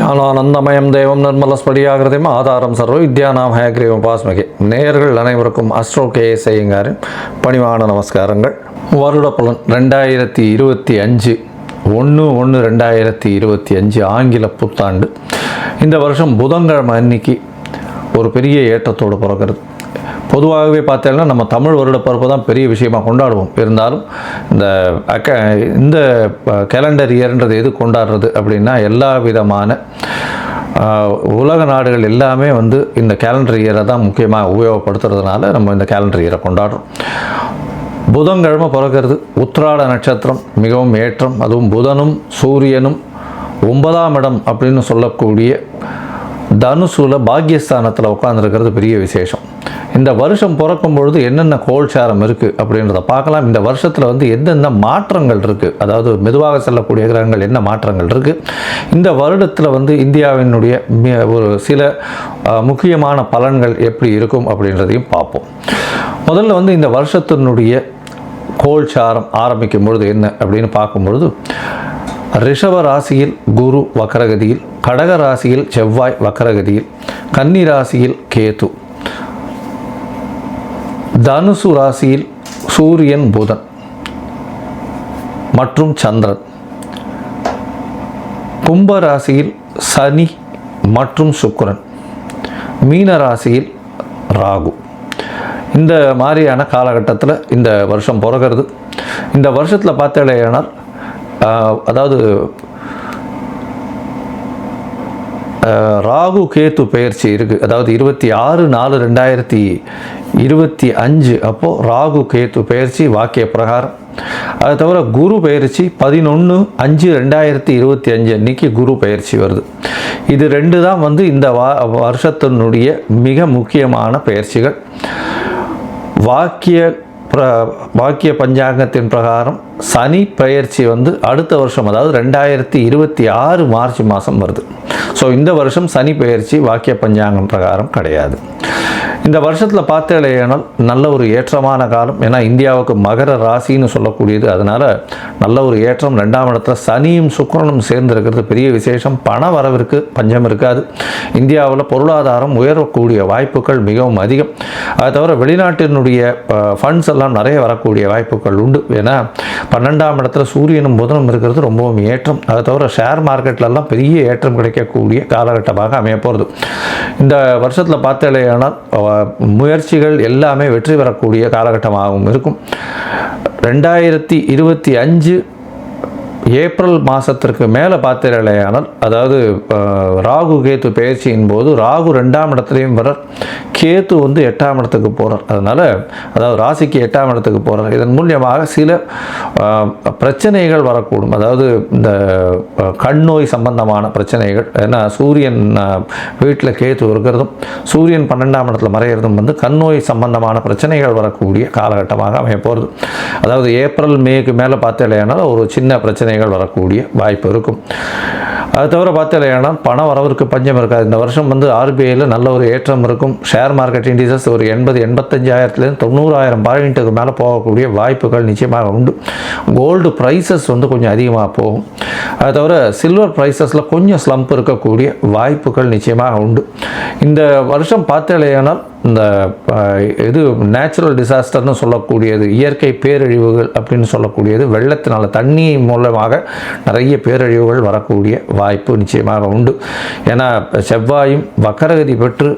ஞானானந்தமயம் தேவம் நிர்மலஸ்படியாகிருதியும் ஆதாரம் சர்வ வித்யானாம் ஹயக்ரீவம் பாஸ்மகே. நேயர்கள் அனைவருக்கும் அஸ்ட்ரோ கேஎஸ் ஐயங்காரின் பணிவான நமஸ்காரங்கள். வருட பலன் 2025 1/1/2025 ஆங்கில புத்தாண்டு. இந்த வருஷம் புதன்கிழமை அன்னைக்கு ஒரு பெரிய ஏற்றத்தோடு பிறக்கிறது. பொதுவாகவே பார்த்தீங்கன்னா நம்ம தமிழ் வருட பிறப்பு தான் பெரிய விஷயமாக கொண்டாடுவோம். இருந்தாலும் இந்த கேலண்டர் இயர்ன்றது எது கொண்டாடுறது அப்படின்னா, எல்லா விதமான உலக நாடுகள் எல்லாமே இந்த கேலண்டர் இயரை தான் முக்கியமாக உபயோகப்படுத்துறதுனால நம்ம இந்த கேலண்டர் இயரை கொண்டாடுறோம். புதன்கிழமை பிறக்கிறது. உத்திராட நட்சத்திரம் மிகவும் ஏற்றம். அதுவும் புதனும் சூரியனும் 9ஆம் இடம் அப்படின்னு சொல்லக்கூடிய தனுசுல பாக்யஸ்தானத்தில் உட்காந்துருக்கிறது பெரிய விசேஷம். இந்த வருஷம் பிறக்கும் பொழுது என்னென்ன கோல்சாரம் இருக்குது அப்படின்றத பார்க்கலாம். இந்த வருஷத்தில் எந்தெந்த மாற்றங்கள் இருக்குது, அதாவது மெதுவாக செல்லக்கூடிய கிரகங்கள் என்ன மாற்றங்கள் இருக்குது, இந்த வருடத்தில் இந்தியாவினுடைய ஒரு சில முக்கியமான பலன்கள் எப்படி இருக்கும் அப்படின்றதையும் பார்ப்போம். முதல்ல இந்த வருஷத்தினுடைய கோல்சாரம் ஆரம்பிக்கும் பொழுது என்ன அப்படின்னு பார்க்கும்பொழுது, ரிஷப ராசியில் குரு வக்கரகதியில், கடக ராசியில் செவ்வாய் வக்கரகதியில், கன்னி ராசியில் கேது, தனுசு ராசியில் சூரியன் புதன் மற்றும் சந்திரன், கும்ப ராசியில் சனி மற்றும் சுக்கிரன், மீன ராசியில் ராகு. இந்த மாதிரியான காலகட்டத்தில் இந்த வருஷம் பிறக்கிறது. இந்த வருஷத்தில் பார்த்தேனால் அதாவது ராகு கேத்து பெயர்ச்சி இருக்குது. அதாவது 26/4/2025 அப்போது ராகு கேத்து பெயர்ச்சி வாக்கிய பிரகாரம். அது தவிர குரு பெயர்ச்சி 11/5/2025 அன்னைக்கு குரு பெயர்ச்சி வருது. இது ரெண்டு தான் இந்த வருஷத்தினுடைய மிக முக்கியமான பெயர்ச்சிகள். வாக்கிய பஞ்சாங்கத்தின் பிரகாரம் சனி பெயர்ச்சி அடுத்த வருஷம், அதாவது 2026 மார்ச் மாதம் வருது. ஸோ இந்த வருஷம் சனி பெயர்ச்சி வாக்கிய பஞ்சாங்கம் பிரகாரம் கிடையாது. இந்த வருஷத்தில் பார்த்தேனால் நல்ல ஒரு ஏற்றமான காலம். ஏன்னா இந்தியாவுக்கு மகர ராசின்னு சொல்லக்கூடியது, அதனால் நல்ல ஒரு ஏற்றம். 2ஆம் இடத்துல சனியும் சுக்கிரனும் சேர்ந்திருக்கிறது பெரிய விசேஷம். பண வரவிற்கு பஞ்சம் இருக்காது. இந்தியாவில் பொருளாதாரம் உயரக்கூடிய வாய்ப்புகள் மிகவும் அதிகம். அதை தவிர வெளிநாட்டினுடைய ஃபண்ட்ஸ் எல்லாம் நிறைய வரக்கூடிய வாய்ப்புகள் உண்டு. ஏன்னா 12ஆம் இடத்துல சூரியனும் புதனும் இருக்கிறது ரொம்பவும் ஏற்றம். அதை தவிர ஷேர் மார்க்கெட்லலாம் பெரிய ஏற்றம் கிடைக்கக்கூடிய காலகட்டமாக அமைய போகிறது. இந்த வருஷத்தில் பார்த்தேனால் முயற்சிகள் எல்லாமே வெற்றி பெறக்கூடிய காலகட்டமாகவும் இருக்கும். 2025 ஏப்ரல் மாதத்திற்கு மேலே பார்த்தீர்களேயானால், அதாவது ராகு கேத்து பயிற்சியின் போது ராகு 2ஆம் இடத்துலையும் வரார், கேத்து 8ஆம் இடத்துக்கு போகிறார். அதனால் அதாவது ராசிக்கு 8ஆம் இடத்துக்கு போகிறார். இதன் மூலியமாக சில பிரச்சனைகள் வரக்கூடும். அதாவது இந்த கண் நோய் சம்பந்தமான பிரச்சனைகள். ஏன்னா சூரியன் வீட்டில் கேத்து இருக்கிறதும் சூரியன் 12ஆம் இடத்துல மறைகிறதும் கண் நோய் சம்பந்தமான பிரச்சனைகள் வரக்கூடிய காலகட்டமாக அமைய போகிறது. அதாவது ஏப்ரல் மேக்கு மேலே பார்த்தீங்களேனால் ஒரு சின்ன பிரச்சனை வரக்கூடிய வாய்ப்பு இருக்கும். அது தவிர பார்த்தீங்கன்னா பண வரவிற்கு பஞ்சம் இருக்காது. இந்த வருஷம் ஆர்பிஐயில் நல்ல ஒரு ஏற்றம் இருக்கும். ஷேர் மார்க்கெட் இண்டிசஸ் ஒரு 80-85,000 90,000 பாயிண்ட்டுக்கு மேலே போகக்கூடிய வாய்ப்புகள் நிச்சயமாக உண்டு. கோல்டு ப்ரைஸஸ் கொஞ்சம் அதிகமாக போகும். அது தவிர சில்வர் ப்ரைஸஸில் கொஞ்சம் ஸ்லம்ப் இருக்கக்கூடிய வாய்ப்புகள் நிச்சயமாக உண்டு. இந்த வருஷம் பார்த்தீங்கன்னா இந்த இது நேச்சுரல் டிசாஸ்டர்னு சொல்லக்கூடியது, இயற்கை பேரழிவுகள் அப்படின்னு சொல்லக்கூடியது, வெள்ளத்தினால தண்ணி மூலமாக நிறைய பேரழிவுகள் வரக்கூடிய வாய்ப்பு நிச்சயமாக உண்டு. ஏன்னா செவ்வாயும் வக்கரகதி பெற்று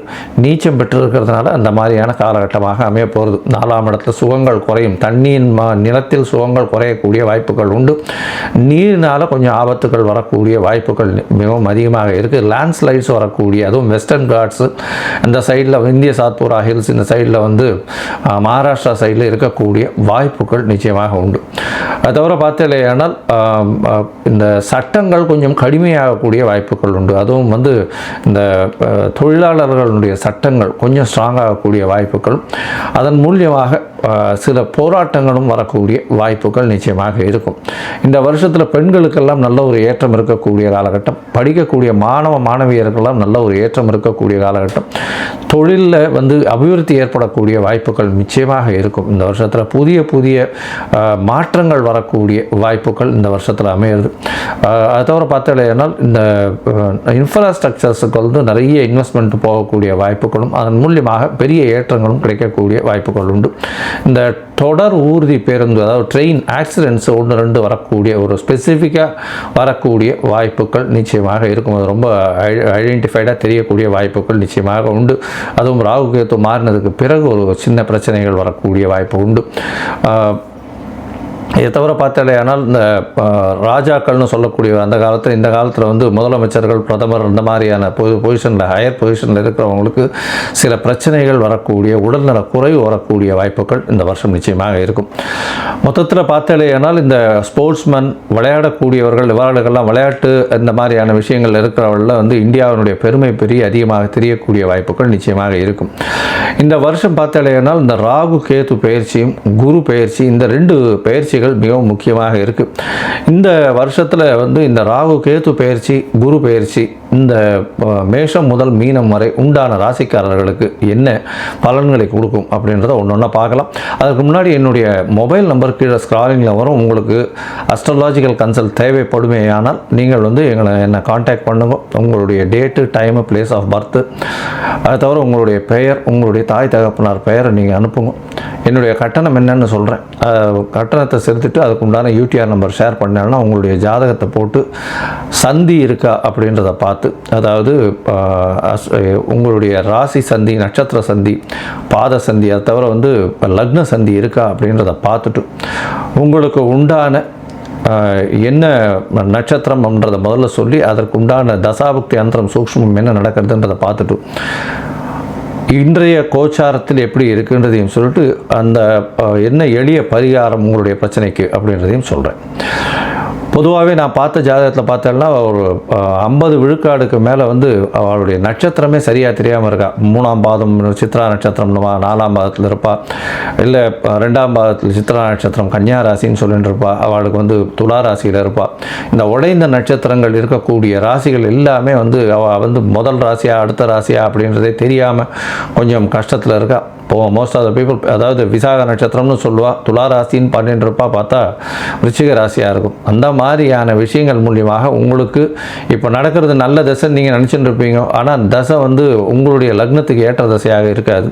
நீச்சம் பெற்று இருக்கிறதுனால அந்த மாதிரியான காலகட்டமாக அமைய போகிறது. 4ஆம் இடத்துல சுகங்கள் குறையும். தண்ணியின் நிலத்தில் சுகங்கள் குறையக்கூடிய வாய்ப்புகள் உண்டு. நீரினால் கொஞ்சம் ஆபத்துகள் வரக்கூடிய வாய்ப்புகள் மிகவும் அதிகமாக இருக்குது. லேண்ட்ஸ்லைட்ஸ் வரக்கூடிய, அதுவும் வெஸ்டர்ன் காட்ஸு அந்த சைடில் இந்திய சாத்பூரா ஹில்ஸ் இந்த சைடில் மகாராஷ்டிரா சைடில் இருக்கக்கூடிய வாய்ப்புகள் நிச்சயமாக உண்டு. அது தவிர பார்த்தீங்களேனால் இந்த சட்டங்கள் கொஞ்சம் கடுமையாகக்கூடிய வாய்ப்புகள் உண்டு. அதுவும் இந்த தொழிலாளர்களுடைய சட்டங்கள் கொஞ்சம் ஸ்ட்ராங்காகக்கூடிய வாய்ப்புகள், அதன் மூலியமாக சில போராட்டங்களும் வரக்கூடிய வாய்ப்புகள் நிச்சயமாக இருக்கும். இந்த வருஷத்தில் பெண்களுக்கெல்லாம் நல்ல ஒரு ஏற்றம் இருக்கக்கூடிய காலகட்டம். படிக்கக்கூடிய மாணவ மாணவியர்களெல்லாம் நல்ல ஒரு ஏற்றம் இருக்கக்கூடிய காலகட்டம். தொழிலில் அபிவிருத்தி ஏற்படக்கூடிய வாய்ப்புகள் நிச்சயமாக இருக்கும். இந்த வருஷத்தில் புதிய புதிய மாற்றங்கள் வரக்கூடிய வாய்ப்புகள் இந்த வருஷத்தில் அமையிறது. அது தவிர பார்த்தீங்கன்னா இந்த இன்ஃப்ராஸ்ட்ரக்சர்ஸுக்கு நிறைய இன்வெஸ்ட்மெண்ட் போகக்கூடிய வாய்ப்புகளும் அதன் மூலியமாக பெரிய ஏற்றங்களும் கிடைக்கக்கூடிய வாய்ப்புகள் உண்டு. இந்த தொடர் ஊர்தி பேருந்து, அதாவது ட்ரெயின் ஆக்சிடென்ட்ஸ் 1-2 வரக்கூடிய ஒரு ஸ்பெசிஃபிக்காக வரக்கூடிய வாய்ப்புகள் நிச்சயமாக இருக்கும். அது ரொம்ப ஐடென்டிஃபைடாக தெரியக்கூடிய வாய்ப்புகள் நிச்சயமாக உண்டு. அதுவும் ராகு கேத்து மாறினதுக்கு பிறகு ஒரு சின்ன பிரச்சனைகள் வரக்கூடிய வாய்ப்பு உண்டு. இதை தவிர பார்த்தாலேயானால் இந்த ராஜாக்கள்னு சொல்லக்கூடிய அந்த காலத்தில், இந்த காலத்தில் முதலமைச்சர்கள், பிரதமர் இந்த மாதிரியான பொசிஷனில், ஹையர் பொசிஷனில் இருக்கிறவங்களுக்கு சில பிரச்சனைகள் வரக்கூடிய, உடல்நல குறைவு வரக்கூடிய வாய்ப்புகள் இந்த வருஷம் நிச்சயமாக இருக்கும். மொத்தத்தில் பார்த்தாலேயானால் இந்த ஸ்போர்ட்ஸ்மேன், விளையாடக்கூடியவர்கள், இவர்களுக்கெல்லாம் விளையாட்டு இந்த மாதிரியான விஷயங்கள் இருக்கிறவர்கள் இந்தியாவினுடைய பெருமை அதிகமாக தெரியக்கூடிய வாய்ப்புகள் நிச்சயமாக இருக்கும். இந்த வருஷம் பார்த்தாலேயானால் இந்த ராகு கேது பயிற்சியும் குரு பயிற்சி, இந்த 2 பயிற்சிகள் மிகவும் முக்கியமாக இருக்கு. இந்த வருஷத்தில் இந்த ராகு கேது பயிற்சி, குரு பயிற்சி இந்த மேஷம் முதல் மீனம் வரை உண்டான ராசிக்காரர்களுக்கு என்ன பலன்களை கொடுக்கும் அப்படின்றத ஒன்றா பார்க்கலாம். அதுக்கு முன்னாடி என்னுடைய மொபைல் நம்பர் கீழே ஸ்க்ராலிங்கில் வரும். உங்களுக்கு அஸ்ட்ராலாஜிக்கல் கன்சல்ட் தேவைப்படுமேயானால் நீங்கள் என்னை காண்டாக்ட் பண்ணுங்க. உங்களுடைய date, time, place of birth, அது தவிர உங்களுடைய பெயர், உங்களுடைய தாய் தகப்பனார் பெயரை நீங்கள் அனுப்புங்க. என்னுடைய கட்டணம் என்னன்னு சொல்கிறேன். கட்டணத்தை செலுத்திட்டு அதுக்கு உண்டான யூடிஆர் நம்பர் ஷேர் பண்ணேன்னா உங்களுடைய ஜாதகத்தை போட்டு சந்தி இருக்கா அப்படின்றத பார்த்து, அதாவது உங்களுடைய ராசி சந்தி, நட்சத்திர சந்தி, பாத சந்தி, அதை தவிர லக்ன சந்தி இருக்கா அப்படின்றத பார்த்துட்டு உங்களுக்கு உண்டான என்ன நட்சத்திரம்ன்றதை முதல்ல சொல்லி அதற்கு உண்டான தசாபுக்தி அந்தரம் சூக்ஷ்மம் என்ன நடக்கிறதுன்றதை பார்த்துட்டு இன்றைய கோச்சாரத்தில் எப்படி இருக்குன்றதையும் சொல்லிட்டு அந்த என்ன எளிய பரிகாரம் உங்களுடைய பிரச்சனைக்கு அப்படின்றதையும் சொல்கிறேன். பொதுவாகவே நான் பார்த்த ஜாதகத்தில் பார்த்தேன்னா ஒரு 50 விழுக்காடுக்கு மேலே அவளுடைய நட்சத்திரமே சரியாக தெரியாமல் இருக்கா. 3ஆம் பாதம் சித்ரா நட்சத்திரம் 4ஆம் பாதத்தில் இருப்பாள், இல்லை 2ஆம் பாதத்தில் சித்ரா நட்சத்திரம் கன்னியா ராசின்னு சொல்லிட்டு இருப்பாள், அவளுக்கு துலா ராசியில் இருப்பாள். இந்த உடைந்த நட்சத்திரங்கள் இருக்கக்கூடிய ராசிகள் எல்லாமே அவள் முதல் ராசியா அடுத்த ராசியா அப்படின்றதே தெரியாமல் கொஞ்சம் கஷ்டத்தில் இருக்கா. மோஸ்ட் ஆஃப் த பீப்புள், அதாவது விசாக நட்சத்திரம்னு சொல்லுவாள், துலா ராசின்னு பண்ணிட்டு இருப்பா, பார்த்தா விருச்சிக ராசியாக இருக்கும். அந்த மாதிரியான விஷயங்கள் மூலியமாக உங்களுக்கு இப்போ நடக்கிறது நல்ல தசை நீங்கள் நினச்சிட்டு இருப்பீங்க. ஆனால் தசை உங்களுடைய லக்னத்துக்கு ஏற்ற தசையாக இருக்காது.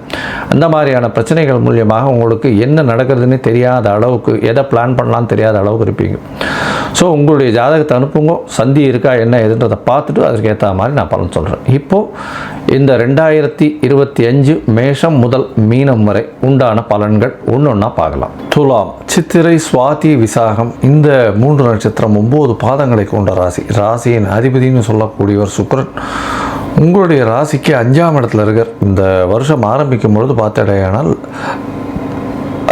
அந்த மாதிரியான பிரச்சனைகள் மூலியமாக உங்களுக்கு என்ன நடக்கிறதுன்னு தெரியாத அளவுக்கு, எதை பிளான் பண்ணலான்னு தெரியாத அளவுக்கு இருப்பீங்க. ஸோ உங்களுடைய ஜாதகத்தை அனுப்புங்க, சந்தி இருக்கா என்ன எதுன்றதை பார்த்துட்டு அதற்கு ஏற்ற மாதிரி நான் பலன் சொல்கிறேன். இப்போது இந்த 2025 மேஷம் முதல் மீனம் வரை உண்டான பலன்கள் ஒன்றா பார்க்கலாம். துலாம், சித்திரை, சுவாதி, விசாகம் இந்த 3 நட்சத்திரம் 9 பாதங்களை கொண்ட ராசி. ராசியின் அதிபதினு சொல்லக்கூடியவர் சுக்கிரன் உங்களுடைய ராசிக்கு 5ஆம் இடத்துல இருக்கார். இந்த வருஷம் ஆரம்பிக்கும் பொழுது பார்த்தடையானால்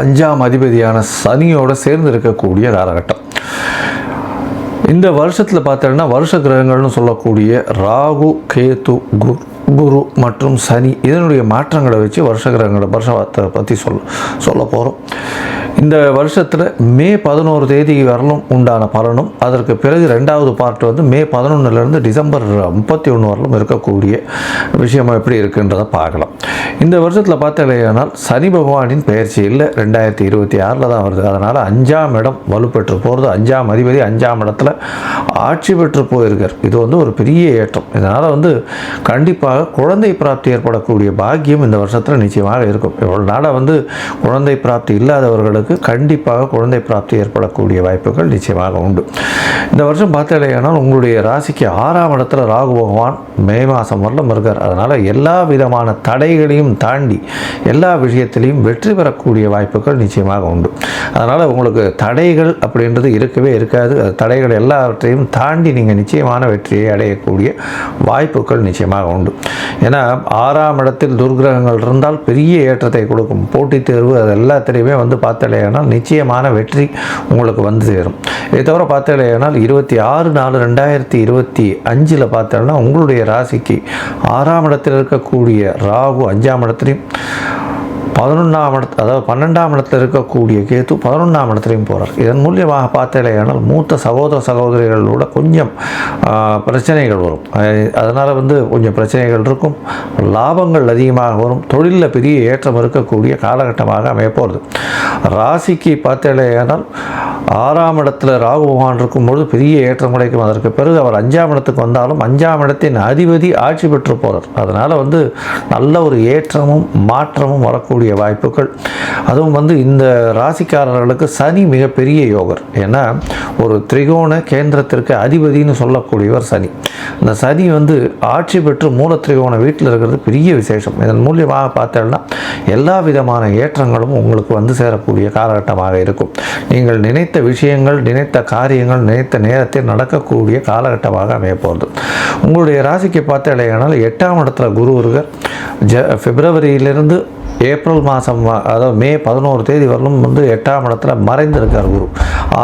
5ஆம் அதிபதியான சனியோடு சேர்ந்து இருக்கக்கூடிய காலகட்டம். இந்த வருஷத்தில் பார்த்தீங்கன்னா வருஷ கிரகங்கள்னு சொல்லக்கூடிய ராகு, கேது, குரு மற்றும் சனி இதனுடைய மாற்றங்களை வச்சு வருஷ கிரகங்களை வருஷத்தை பற்றி சொல்ல போகிறோம். இந்த வருஷத்தில் மே 11 தேதி வரலும் உண்டான பலனும், அதற்கு பிறகு 2வது பார்ட் மே 11லேருந்து டிசம்பர் 31 வரலும் இருக்கக்கூடிய விஷயம் எப்படி இருக்குன்றதை பார்க்கலாம். இந்த வருஷத்தில் பார்த்தீங்கன்னா சனி பகவானின் பெயர்ச்சி இல்லை, 2026 தான் வருது. அதனால் 5ஆம் இடம் வலுப்பெற்று போகிறது. 5ஆம் அதிபதி 5ஆம் இடத்துல ஆட்சி பெற்று போயிருக்கார். இது ஒரு பெரிய ஏற்றம். இதனால் கண்டிப்பாக குழந்தை பிராப்தி ஏற்படக்கூடிய பாக்கியம் இந்த வருஷத்தில் நிச்சயமாக இருக்கும். இவ்வளோ நாளாக குழந்தை பிராப்தி இல்லாதவர்களுக்கு கண்டிப்பாக குழந்தை பிராப்தி ஏற்படக்கூடிய வாய்ப்புகள் நிச்சயமாக உண்டு. இந்த வருஷம் பார்த்தீங்கன்னா உங்களுடைய ராசிக்கு 6ஆம் இடத்துல ராகு பகவான் மே மாதம் வரலும் இருக்கார். அதனால் எல்லா விதமான தடைகளையும் தாண்டி எல்லா விஷயத்திலையும் வெற்றி பெறக்கூடிய வாய்ப்புகள் நிச்சயமாக உண்டு. அதனால் உங்களுக்கு தடைகள் அப்படின்றது இருக்கவே இருக்காது. தடைகள் எல்லாவற்றையும் தாண்டி நீங்கள் நிச்சயமான வெற்றியை அடையக்கூடிய வாய்ப்புகள் நிச்சயமாக உண்டு. ஏன்னா 6ஆம் இடத்தில் துர்கிரகங்கள் இருந்தால் பெரிய ஏற்றத்தை கொடுக்கும். போட்டித் தேர்வு அது எல்லாத்திலையுமே பார்த்தலையானால் நிச்சயமான வெற்றி உங்களுக்கு சேரும். இதை தவிர பார்த்தலையானால் 26/4/2025 பார்த்தோம்னா உங்களுடைய ராசிக்கு 6ஆம் இடத்தில் இருக்கக்கூடிய ராகு 5ஆம் இடத்துலையும் 11ஆம் இடத்து, அதாவது 12ஆம் இடத்துல இருக்கக்கூடிய கேத்து 11ஆம் இடத்துலையும் போகிறார். இதன் மூலியமாக பார்த்தேனால் மூத்த சகோதர சகோதரிகளோட கொஞ்சம் பிரச்சனைகள் வரும். அதனால் கொஞ்சம் பிரச்சனைகள் இருக்கும். லாபங்கள் அதிகமாக வரும். தொழிலில் பெரிய ஏற்றம் இருக்கக்கூடிய காலகட்டமாக அமையப்போகிறது. ராசிக்கு பார்த்தேனால் 6ஆம் இடத்துல ராகு பகவான் இருக்கும்பொழுது பெரிய ஏற்றம் கிடைக்கும். அதற்கு பிறகு அவர் 5ஆம் இடத்துக்கு வந்தாலும் 5ஆம் இடத்தின் அதிபதி ஆட்சி பெற்று போகிறார். அதனால் நல்ல ஒரு ஏற்றமும் மாற்றமும் வரக்கூடிய வாய்ப்புகள். அதுவும் இந்த ராசிக்காரர்களுக்கு சனி மிகப்பெரிய யோகர். ஏன்னா ஒரு திரிகோண கேந்திரத்திற்கு அதிபதினு சொல்லக்கூடியவர் சனி. இந்த சனி ஆட்சி பெற்று மூல திரிகோண வீட்டில் இருக்கிறது பெரிய விசேஷம். இதன் மூலியமாக பார்த்தோம்னா எல்லா விதமான ஏற்றங்களும் உங்களுக்கு சேரக்கூடிய காலகட்டமாக இருக்கும். நீங்கள் நினைத்த விஷயங்கள், நினைத்த காரியங்கள், நினைத்த நேரத்தில் நடக்கக்கூடிய காலகட்டமாக அமையப்போகிறது. உங்களுடைய ராசிக்கு பார்த்தேனால் 8ஆம் இடத்துல குரு இருக்கார். பிப்ரவரியிலிருந்து ஏப்ரல் மாதம், அதாவது மே 11 தேதி வரலும் 8ஆம் இடத்துல மறைந்திருக்கார் குரு.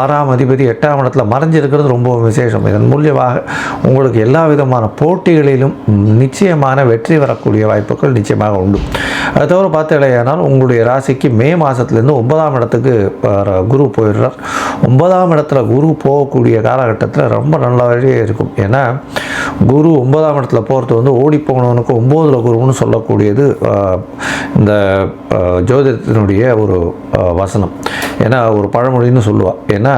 6ஆம் அதிபதி 8ஆம் இடத்துல மறைஞ்சிருக்கிறது ரொம்ப விசேஷம். இதன் மூலியமாக உங்களுக்கு எல்லா விதமான போட்டிகளிலும் நிச்சயமான வெற்றி வரக்கூடிய வாய்ப்புகள் நிச்சயமாக உண்டு. அது தவிர பார்த்தீங்கன்னா உங்களுடைய ராசிக்கு மே மாதத்துலேருந்து 9ஆம் இடத்துக்கு குரு போயிடுறார். 9ஆம் இடத்துல குரு போகக்கூடிய காலகட்டத்தில் ரொம்ப நல்ல வழியே இருக்கும். ஏன்னா குரு 9ஆம் இடத்துல போகிறது ஓடி போனவனுக்கு 9ல் குருன்னு சொல்லக்கூடியது இந்த ஜோதிடத்தினுடைய ஒரு வசனம். ஏன்னா ஒரு பழமொழின்னு சொல்லுவாள். ஏன்னா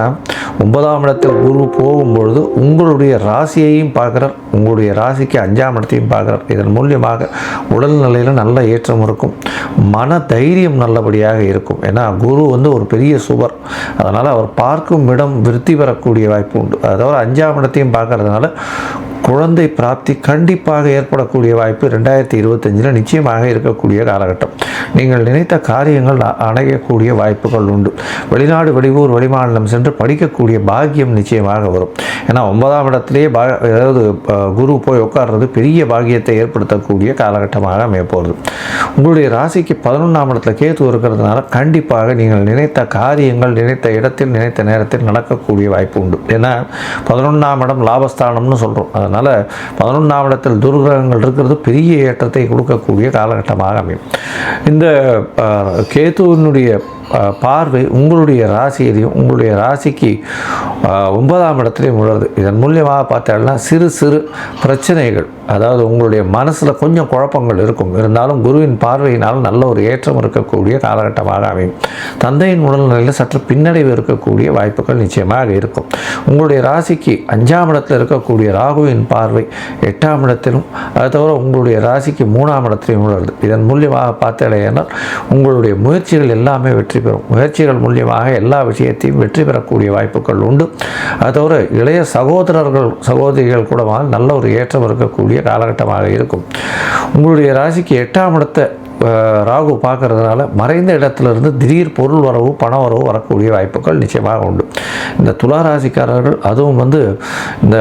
9ஆம் இடத்தில் குரு போகும்பொழுது உங்களுடைய ராசியையும் பார்க்குறார், உங்களுடைய ராசிக்கு 5ஆம் இடத்தையும் பார்க்குறார். இதன் மூலியமாக உடல்நிலையில் நல்ல ஏற்றம் இருக்கும். மன தைரியம் நல்லபடியாக இருக்கும். ஏன்னா குரு ஒரு பெரிய சுவர். அதனால் அவர் பார்க்கும் இடம் விருத்தி பெறக்கூடிய வாய்ப்பு உண்டு. அதாவது 5ஆம் இடத்தையும் பார்க்கறதுனால குழந்தை பிராப்தி கண்டிப்பாக ஏற்படக்கூடிய வாய்ப்பு 2025 நிச்சயமாக இருக்கக்கூடிய காலகட்டம். நீங்கள் நினைத்த காரியங்கள் அடையக்கூடிய வாய்ப்புகள் உண்டு. வெளிநாடு, வெளியூர், வெளிமாநிலம் சென்று படிக்கக்கூடிய பாக்கியம் நிச்சயமாக வரும். ஏன்னா 9ஆம் இடத்திலேயே அதாவது குரு போய் உட்கார்றது பெரிய பாக்கியத்தை ஏற்படுத்தக்கூடிய காலகட்டமாக அமையப்போகிறது. உங்களுடைய ராசிக்கு 11ஆம் இடத்துல கேது இருக்கிறதுனால கண்டிப்பாக நீங்கள் நினைத்த காரியங்கள் நினைத்த இடத்தில் நினைத்த நேரத்தில் நடக்கக்கூடிய வாய்ப்பு உண்டு. ஏன்னா 11ஆம் இடம் லாபஸ்தானம்னு சொல்கிறோம். அதனால் 11ஆம் இடத்தில் துர்கிரகங்கள் இருக்கிறது பெரிய ஏற்றத்தை கொடுக்கக்கூடிய காலகட்டமாக அமையும். இந்த கேதுவினுடைய பார்வை உங்களுடைய ராசியிலையும் உங்களுடைய ராசிக்கு 9ஆம் இடத்துலையும் உள்ளது. இதன் மூலியமாக பார்த்தோம்னா சிறு சிறு பிரச்சனைகள், அதாவது உங்களுடைய மனசில் கொஞ்சம் குழப்பங்கள் இருக்கும். இருந்தாலும் குருவின் பார்வையினால் நல்ல ஒரு ஏற்றம் இருக்கக்கூடிய காலகட்டமாக அமையும். தந்தையின் உடல்நிலையில் சற்று பின்னடைவு இருக்கக்கூடிய வாய்ப்புகள் நிச்சயமாக இருக்கும். உங்களுடைய ராசிக்கு 5ஆம் இடத்தில் இருக்கக்கூடிய ராகுவின் பார்வை 8ஆம் இடத்திலும், அது தவிர உங்களுடைய ராசிக்கு 3ஆம் இடத்திலையும் உள்ளது. இதன் மூலியமாக பார்த்தேனால் உங்களுடைய முயற்சிகள் எல்லாமே வெற்றி பெறும். முயற்சிகள் மூலியமாக எல்லா விஷயத்தையும் வெற்றி பெறக்கூடிய வாய்ப்புகள் உண்டு. அது தவிர இளைய சகோதரர்கள் சகோதரிகள் கூட நல்ல ஒரு ஏற்றம் இருக்கக்கூடிய காலகட்டமாக இருக்கும். உங்களுடைய ராசிக்கு 8ஆம் இடத்தை ராகு பார்க்கறதுனால மறைந்த இடத்துலேருந்து திடீர் பொருள் வரவு, பண வரவு வரக்கூடிய வாய்ப்புகள் நிச்சயமாக உண்டு. இந்த துலா ராசிக்காரர்கள், அதுவும் இந்த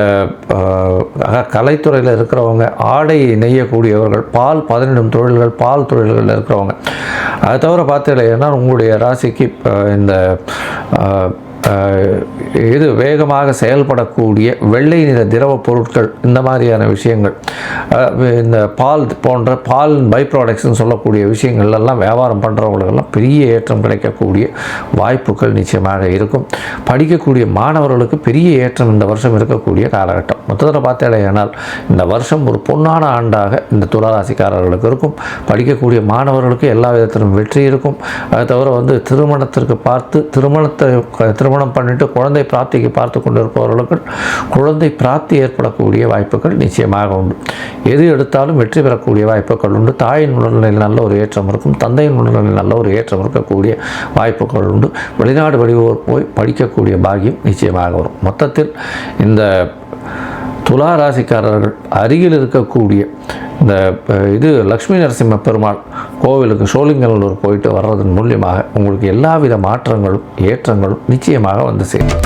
கலைத்துறையில் இருக்கிறவங்க, ஆடை நெய்யக்கூடியவர்கள், பால் பதனிடும் தொழில்கள், பால் தொழில்களில் இருக்கிறவங்க, அதை தவிர பார்த்தீங்கன்னா உங்களுடைய ராசிக்கு இந்த இது வேகமாக செயல்படக்கூடிய வெள்ளை நிற திரவ பொருட்கள், இந்த மாதிரியான விஷயங்கள், இந்த பால் போன்ற பால் பை ப்ராடக்ட்ஸ்னு சொல்லக்கூடிய விஷயங்கள்லாம் வியாபாரம் பண்ணுறவங்களுக்கெல்லாம் பெரிய ஏற்றம் கிடைக்கக்கூடிய வாய்ப்புகள் நிச்சயமாக இருக்கும். படிக்கக்கூடிய மாணவர்களுக்கு பெரிய ஏற்றம் இந்த வருஷம் இருக்கக்கூடிய காலகட்டம். மொத்தத்தில் பார்த்தேனால் இந்த வருஷம் ஒரு பொன்னான ஆண்டாக இந்த துளாராசிக்காரர்களுக்கு இருக்கும். படிக்கக்கூடிய மாணவர்களுக்கு எல்லா விதத்திலும் வெற்றி இருக்கும். அதை தவிர திருமணத்திற்கு பார்த்து திருமணம் பண்ணிட்டு குழந்தை பிராப்திக்கு பார்த்து கொண்டிருப்பவர்களுக்கு குழந்தை பிராப்தி ஏற்படக்கூடிய வாய்ப்புகள் நிச்சயமாக உண்டு. எது எடுத்தாலும் வெற்றி பெறக்கூடிய வாய்ப்புகள் உண்டு. தாயின் உடல்நிலையில் நல்ல ஒரு ஏற்றம் இருக்கும். தந்தையின் உடல்நிலையில் நல்ல ஒரு ஏற்றம் இருக்கக்கூடிய வாய்ப்புகள் உண்டு. வெளிநாடு வெளியூர் போய் படிக்கக்கூடிய பாக்கியம் நிச்சயமாக வரும். மொத்தத்தில் இந்த துலா ராசிக்காரர்கள் அருகில் இருக்கக்கூடிய இந்த லக்ஷ்மி நரசிம்ம பெருமாள் கோவிலுக்கு சோழிங்கநல்லூர் போயிட்டு வர்றதன் மூலியமாக உங்களுக்கு எல்லாவித மாற்றங்களும் ஏற்றங்களும் நிச்சயமாக வந்து சேரும்.